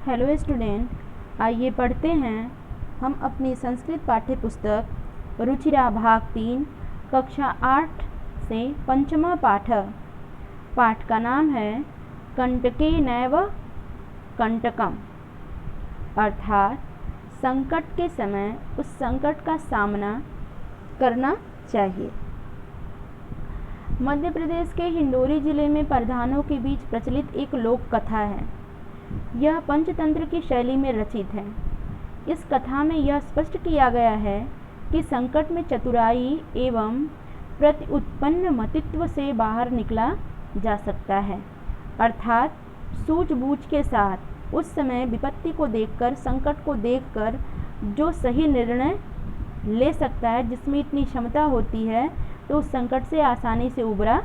Hello student, आइए पढ़ते हैं हम अपनी संस्कृत पाठ्य पुस्तक रुचिरा भाग 3 कक्षा 8 से पंचमा पाठ। पाठ का नाम है कंटके नैव कंटकम, अर्थात संकट के समय उस संकट का सामना करना चाहिए। मध्य प्रदेश के हिंडोरी जिले में प्रधानों के बीच प्रचलित एक लोक कथा है। यह पंचतंत्र की शैली में रचित है। इस कथा में यह स्पष्ट किया गया है कि संकट में चतुराई एवं प्रत्युत्पन्न मतित्व से बाहर निकला जा सकता है, अर्थात सूझबूझ के साथ उस समय विपत्ति को देखकर, संकट को देखकर जो सही निर्णय ले सकता है, जिसमें इतनी क्षमता होती है, तो उस संकट से आसानी से उबरा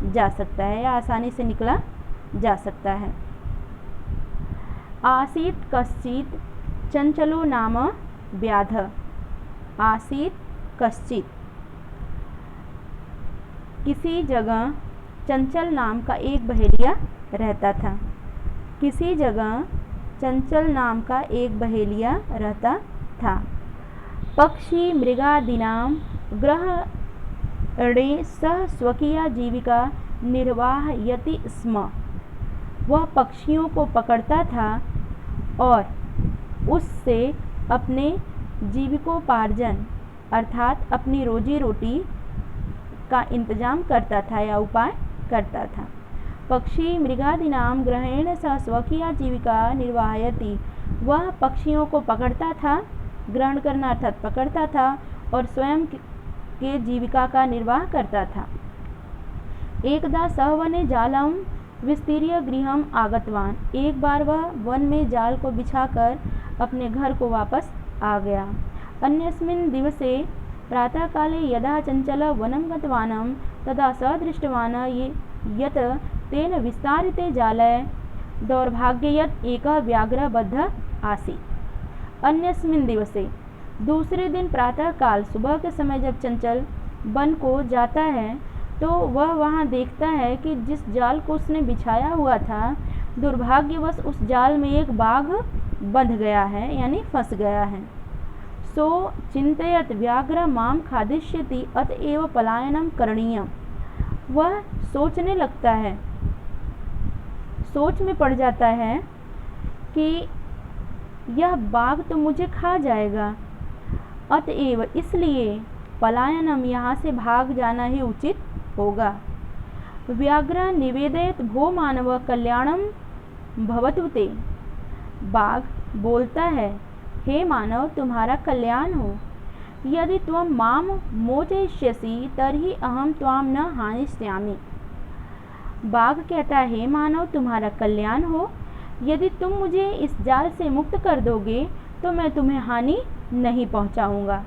जा सकता है या आसानी से निकला जा सकता है। आसीत कश्चित् चंचलो नाम व्याधः। आसीत कश्चित्, किसी जगह चंचल नाम का एक बहेलिया रहता था। किसी जगह चंचल नाम का एक बहेलिया रहता था। पक्षी मृगादीनां ग्रहणे सह स्वकीय जीविका निर्वाहयति स्म। वह पक्षियों को पकड़ता था और उससे अपने जीविकोपार्जन अर्थात अपनी रोजी रोटी का इंतजाम करता था या उपाय करता था। पक्षी मृगादीनां ग्रहेण सह स्वकीय जीविका निर्वाहयति, वह पक्षियों को पकड़ता था, ग्रहण करना अर्थात पकड़ता था, और स्वयं के जीविका का निर्वाह करता था। एकदा सह वने जालम विस्तीर्य गृहम आगतवान। एक बार वह वन में जाल को बिछाकर अपने घर को वापस आ गया। अन्यस्मिन् दिवसे प्रातःकाले यदा चंचल वनं गतवान् तदा स दृष्टवान् यत् तेन विस्तारिते जाले दौर्भाग्ययत् एकः व्याघ्रः बद्धः आसीत्। अन्यस्मिन् दिवसे, दूसरे दिन प्रातःकाल सुबह के समय जब चंचल वन को जाता है तो वह वहाँ देखता है कि जिस जाल को उसने बिछाया हुआ था, दुर्भाग्यवश उस जाल में एक बाघ बंध गया है, यानी फंस गया है। सो चिंतयत व्याघ्र माम खादिष्यति अतएव पलायनम करणीयम। वह सोचने लगता है, सोच में पड़ जाता है कि यह बाघ तो मुझे खा जाएगा, अतएव इसलिए पलायनम, यहाँ से भाग जाना ही उचित होगा। व्याघ्र निवेदयत भो मानव कल्याणम भवतु ते। बाघ बोलता है, हे मानव, तुम्हारा कल्याण हो। यदि त्वं माम मोचयिष्यसि तर्हि अहम त्वां न हानिष्यामि। बाघ कहता है, हे मानव, तुम्हारा कल्याण हो, यदि तुम मुझे इस जाल से मुक्त कर दोगे तो मैं तुम्हें हानि नहीं पहुंचाऊंगा।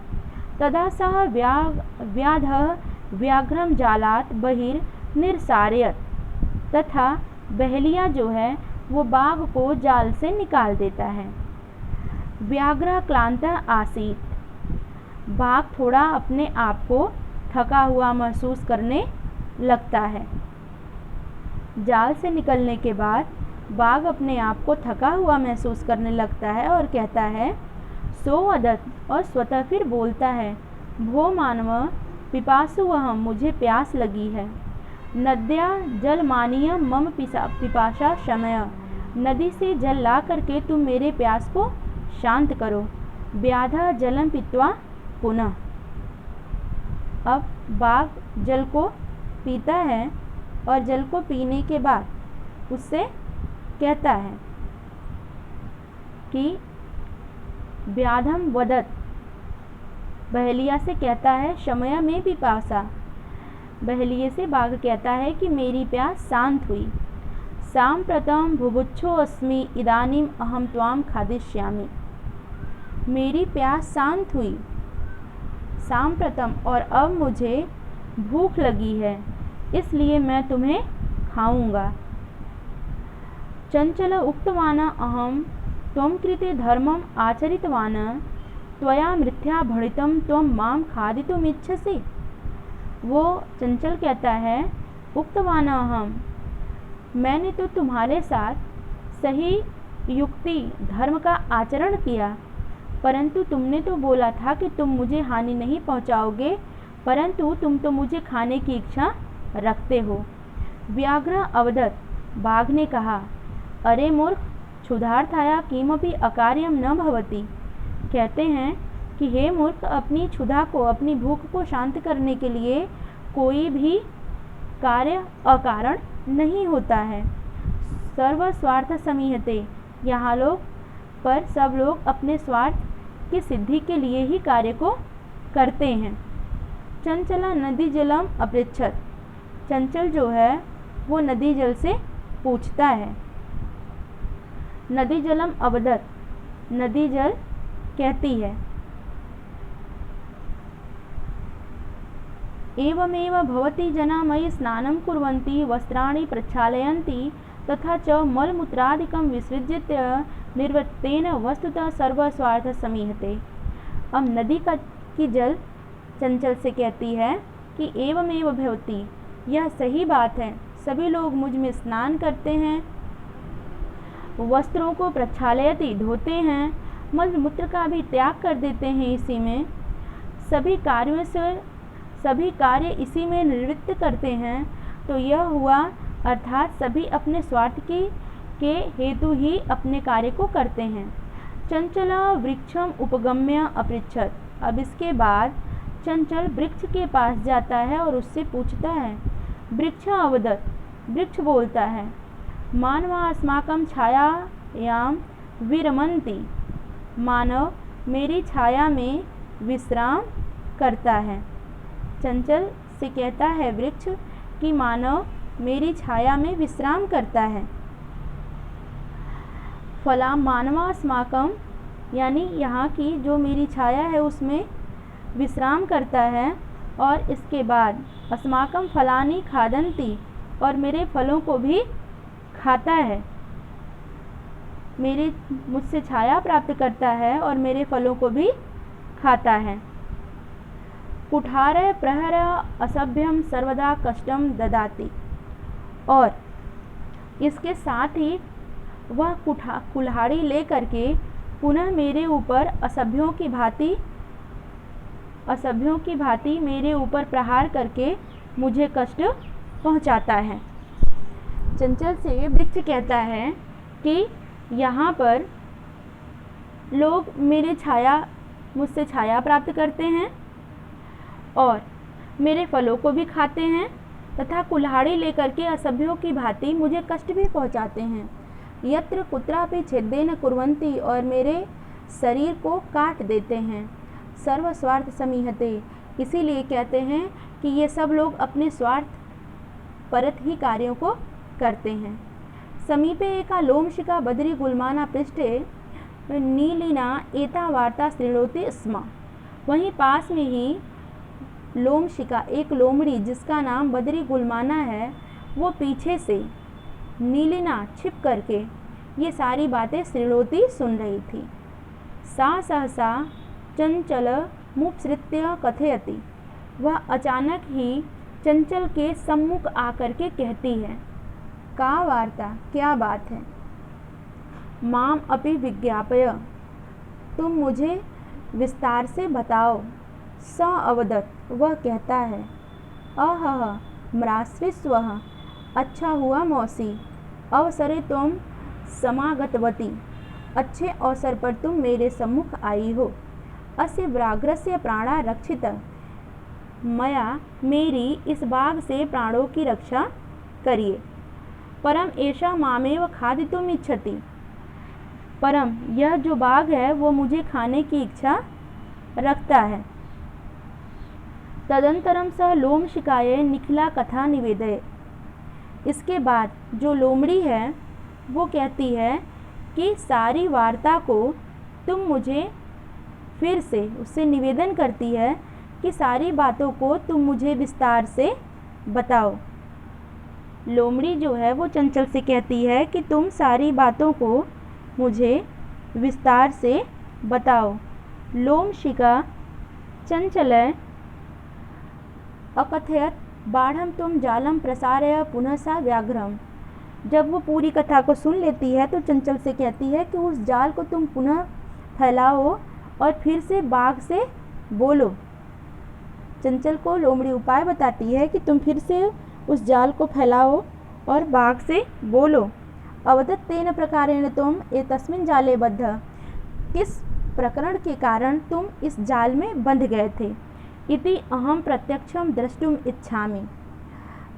तदा सह व्याधः व्याघ्रम जालात बहिर निरसारयत। तथा बहेलिया जो है वो बाघ को जाल से निकाल देता है। व्याघ्र क्लांत आसीत। बाघ थोड़ा अपने आप को थका हुआ महसूस करने लगता है। जाल से निकलने के बाद बाघ अपने आप को थका हुआ महसूस करने लगता है और कहता है, सो वदत, और स्वतः फिर बोलता है, भो मानव पिपासु अहम, मुझे प्यास लगी है। नद्या जल मानीय मम पिपाशा शमय। नदी से जल ला करके तुम मेरे प्यास को शांत करो। व्याधा जलम पीत्वा पुनः। अब बाघ जल को पीता है और जल को पीने के बाद उससे कहता है कि व्याधम वदत, बहेलिया से कहता है, शमय में पिपासा। बहेलिये से बाघ कहता है कि मेरी प्यास शांत हुई। सांप्रतम भुभुक्षो अस्मि इदानीम अहम त्वाम खादिष्यामि। मेरी प्यास शांत हुई सांप्रतम, और अब मुझे भूख लगी है, इसलिए मैं तुम्हें खाऊंगा। चंचल उक्तवान अहम त्वं कृते धर्मम आचरितवान त्वया मिथ्या भणितम त्वं माम खादितुमिच्छसि। वो चंचल कहता है, उक्तवान अहम, मैंने तो तुम्हारे साथ सही युक्ति धर्म का आचरण किया, परंतु तुमने तो बोला था कि तुम मुझे हानि नहीं पहुंचाओगे, परंतु तुम तो मुझे खाने की इच्छा रखते हो। व्याघ्र अवदत्, बाघ ने कहा, अरे मूर्ख, क्षुधार्थाया किमपि अकार्यम न भवति। कहते हैं कि हे मूर्ख, अपनी क्षुधा को, अपनी भूख को शांत करने के लिए कोई भी कार्य अकारण नहीं होता है। सर्व स्वार्थ समीहते, यहाँ लोग पर सब लोग अपने स्वार्थ की सिद्धि के लिए ही कार्य को करते हैं। चंचला नदी जलम अपृच्छत, चंचल जो है वो नदी जल से पूछता है। नदी जलम अवदत्, नदी जल कहती है, एवमेव भवती जना मयि स्नानं कुर्वन्ति वस्त्राणि प्रक्षालयन्ति तथा च मलमूत्रादिकं विसृज्य निर्वृत्तेन वस्तुतः सर्वस्वार्थ समीहते। अब नदी की जल चंचल से कहती है कि एवमेव भवती, यह सही बात है, सभी लोग मुझ में स्नान करते हैं, वस्त्रों को प्रक्षालयति धोते हैं, मल मूत्र का भी त्याग कर देते हैं, इसी में सभी कार्य इसी में निवृत्त करते हैं। तो यह हुआ, अर्थात सभी अपने स्वार्थ के हेतु ही अपने कार्य को करते हैं। चंचला वृक्षम उपगम्य अपृच्छत, अब इसके बाद चंचल वृक्ष के पास जाता है और उससे पूछता है। वृक्ष अवदत्, वृक्ष बोलता है, मानवा अस्माकं छायायां विरमन्ति, मानव मेरी छाया में विश्राम करता है। चंचल से कहता है वृक्ष कि मानव मेरी छाया में विश्राम करता है। फला मानवा अस्माकं, यानी यहाँ की जो मेरी छाया है उसमें विश्राम करता है, और इसके बाद अस्माकं फलानि खादन्ति, और मेरे फलों को भी खाता है। मुझसे छाया प्राप्त करता है और मेरे फलों को भी खाता है। कुठारय प्रहर असभ्यम सर्वदा कष्टम ददाति, और इसके साथ ही वह कुल्हाड़ी ले करके पुनः मेरे ऊपर असभ्यों की भांति मेरे ऊपर प्रहार करके मुझे कष्ट पहुंचाता है। चंचल से वृक्ष कहता है कि यहाँ पर लोग मुझसे छाया प्राप्त करते हैं और मेरे फलों को भी खाते हैं तथा कुल्हाड़ी लेकर के असभ्यों की भांति मुझे कष्ट भी पहुंचाते हैं। यत्र कुत्रापि छेदेन कुर्वन्ति, और मेरे शरीर को काट देते हैं। सर्व स्वार्थ समीहते, इसीलिए कहते हैं कि ये सब लोग अपने स्वार्थ परत ही कार्यों को करते हैं। समीपे एका लोमशिका बद्री गुलमाना पृष्ठे नीलिना एता वार्ता शृणोति स्म, वहीं पास में ही लोमशिका, एक लोमड़ी जिसका नाम बद्री गुलमाना है, वो पीछे से नीलिना छिप करके ये सारी बातें शृणोति सुन रही थी। सा सहसा चंचल मुपसृत्य कथयति, वह अचानक ही चंचल के सम्मुख आकर के कहती है, का वार्ता, क्या बात है। माम अपि विज्ञापय, तुम मुझे विस्तार से बताओ। स अवदत्, वह कहता है, अहह म्रास्विस्वः, अच्छा हुआ मौसी, अवसरे तुम समागतवती, अच्छे अवसर पर तुम मेरे सम्मुख आई हो। अस्य व्याघ्रस्य प्राणा रक्षित, मया मेरी इस बाघ से प्राणों की रक्षा करिए। परम एषा मामेव खादितुम इच्छति, परम यह जो बाघ है वो मुझे खाने की इच्छा रखता है। तदंतरम सह लोमशिकाये निखिला कथा निवेदय, इसके बाद जो लोमड़ी है वो कहती है कि सारी वार्ता को तुम मुझे फिर से, उससे निवेदन करती है कि सारी बातों को तुम मुझे विस्तार से बताओ। लोमड़ी जो है वो चंचल से कहती है कि तुम सारी बातों को मुझे विस्तार से बताओ। लोमशिका चंचलय अकथयत बाढ़म तुम जालम प्रसारय पुनः सा व्याघ्रम, जब वो पूरी कथा को सुन लेती है तो चंचल से कहती है कि उस जाल को तुम पुनः फैलाओ और फिर से बाघ से बोलो। चंचल को लोमड़ी उपाय बताती है कि तुम फिर से उस जाल को फैलाओ और बाघ से बोलो। अवदत् तेन प्रकारेण तुम एतस्मिन् जाले बद्ध, किस प्रकरण के कारण तुम इस जाल में बंध गए थे। इति अहम प्रत्यक्षम द्रष्टुम इच्छामि,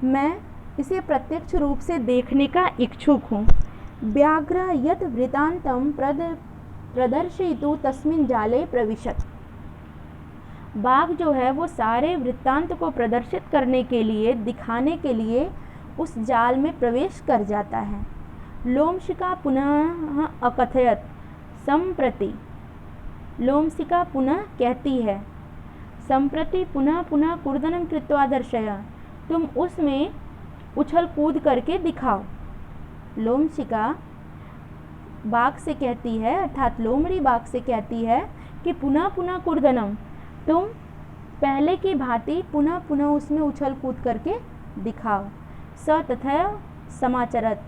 मैं इसे प्रत्यक्ष रूप से देखने का इच्छुक हूँ। व्याघ्र यत् वृत्तान्तं प्रदर्शयितुं तस्मिन् जाले प्रविशत्, बाघ जो है वो सारे वृत्तांत को प्रदर्शित करने के लिए, दिखाने के लिए उस जाल में प्रवेश कर जाता है। लोमशिका पुनः अकथयत संप्रति, लोमशिका पुनः कहती है संप्रति पुनः पुनः कूर्दनं कृत्वा दर्शय, तुम उसमें उछल कूद करके दिखाओ। लोमशिका बाघ से कहती है, अर्थात लोमड़ी बाघ से कहती है कि पुनः पुनः कूर्दनम, तुम पहले की भांति पुनः पुनः उसमें उछल कूद करके दिखाओ। स तथैव समाचरत,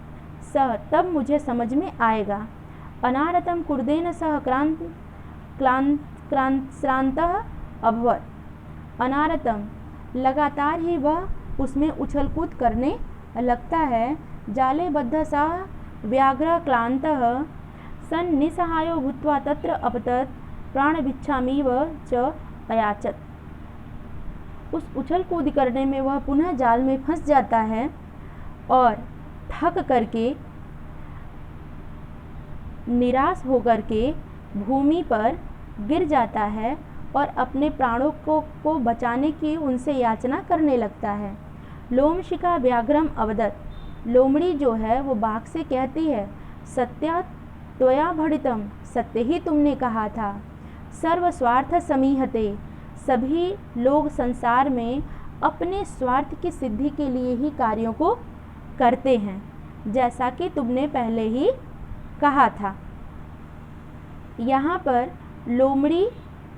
स तब मुझे समझ में आएगा। अनारतं कूर्देन सह श्रान्तः अभवत्, अनारतम लगातार ही वह उसमें उछल कूद करने लगता है। जाले बद्ध सः व्याघ्र क्लान्तः सन् निसहायो भूत्वा तत्र अपतत् प्राणभिक्षामीव च अयाचत, उस उछल कूद करने में वह पुनः जाल में फंस जाता है और थक करके, निराश होकर के भूमि पर गिर जाता है और अपने प्राणों को बचाने की उनसे याचना करने लगता है। लोमशिका व्याघ्रम अवदत्, लोमड़ी जो है वो बाघ से कहती है सत्या त्वया भणितम, सत्य ही तुमने कहा था। सर्व स्वार्थ समीहते, सभी लोग संसार में अपने स्वार्थ की सिद्धि के लिए ही कार्यों को करते हैं, जैसा कि तुमने पहले ही कहा था। यहाँ पर लोमड़ी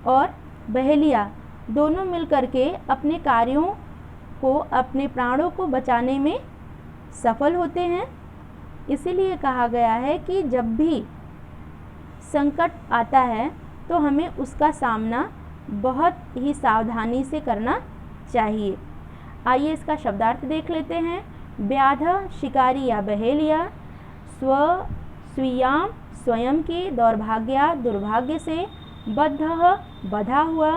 और बहेलिया दोनों मिलकर के अपने कार्यों को, अपने प्राणों को बचाने में सफल होते हैं। इसीलिए कहा गया है कि जब भी संकट आता है तो हमें उसका सामना बहुत ही सावधानी से करना चाहिए। आइए इसका शब्दार्थ देख लेते हैं। व्याध शिकारी या बहेलिया, स्वीयाम स्वयं के दौर्भाग्या दुर्भाग्य से, बद्ध बधा हुआ,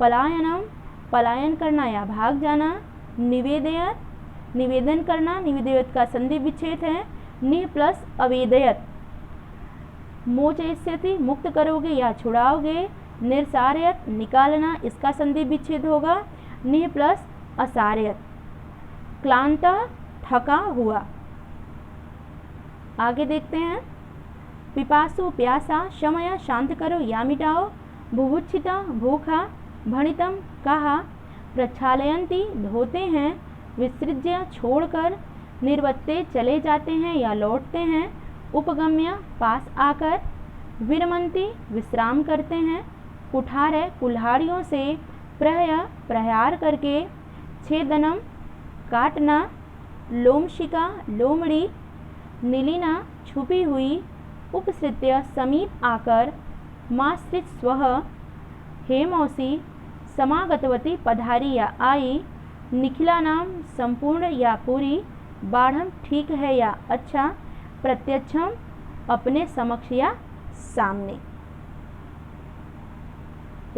पलायनम पलायन करना या भाग जाना, निवेदयत निवेदन करना, निवेदयत का संधि विच्छेद है, निह प्लस अवेदयत मोचयस्यति मुक्त करोगे या छुड़ाओगे, निर्सारयत निकालना, इसका संधि विच्छेद होगा, निह प्लस असारयत क्लांता थका हुआ। आगे देखते हैं। पिपासु प्यासा, शमया शांत करो या मिटाओ, बुभुक्षिता भूखा, भणितम कहा, प्रक्षालयंती धोते हैं, विसृज्य छोड़कर, निर्वत्ते चले जाते हैं या लौटते हैं, उपगम्य पास आकर, विरमंती विश्राम करते हैं, कुठार कुल्हाड़ियों से, प्रहार करके, छेदनम काटना, लोमशिका लोमड़ी, नीलिना छुपी हुई, उपसृत्य समीप आकर, माश्रित स्वः हे मौसी, समागतवती पधारी या आई, निखिला नाम संपूर्ण या पूरी, बाढ़म ठीक है या अच्छा, प्रत्यक्षम अपने समक्ष या सामने।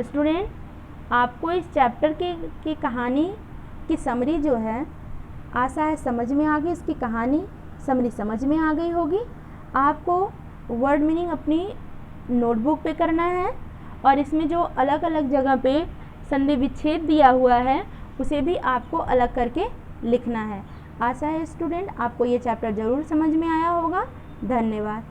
स्टूडेंट, आपको इस चैप्टर की कहानी की समरी जो है, आशा है समझ में आ गई। इसकी कहानी समरी समझ में आ गई होगी। आपको वर्ड मीनिंग अपनी नोटबुक पे करना है और इसमें जो अलग अलग जगह पे संधि विच्छेद दिया हुआ है उसे भी आपको अलग करके लिखना है। आशा है स्टूडेंट आपको ये चैप्टर ज़रूर समझ में आया होगा। धन्यवाद।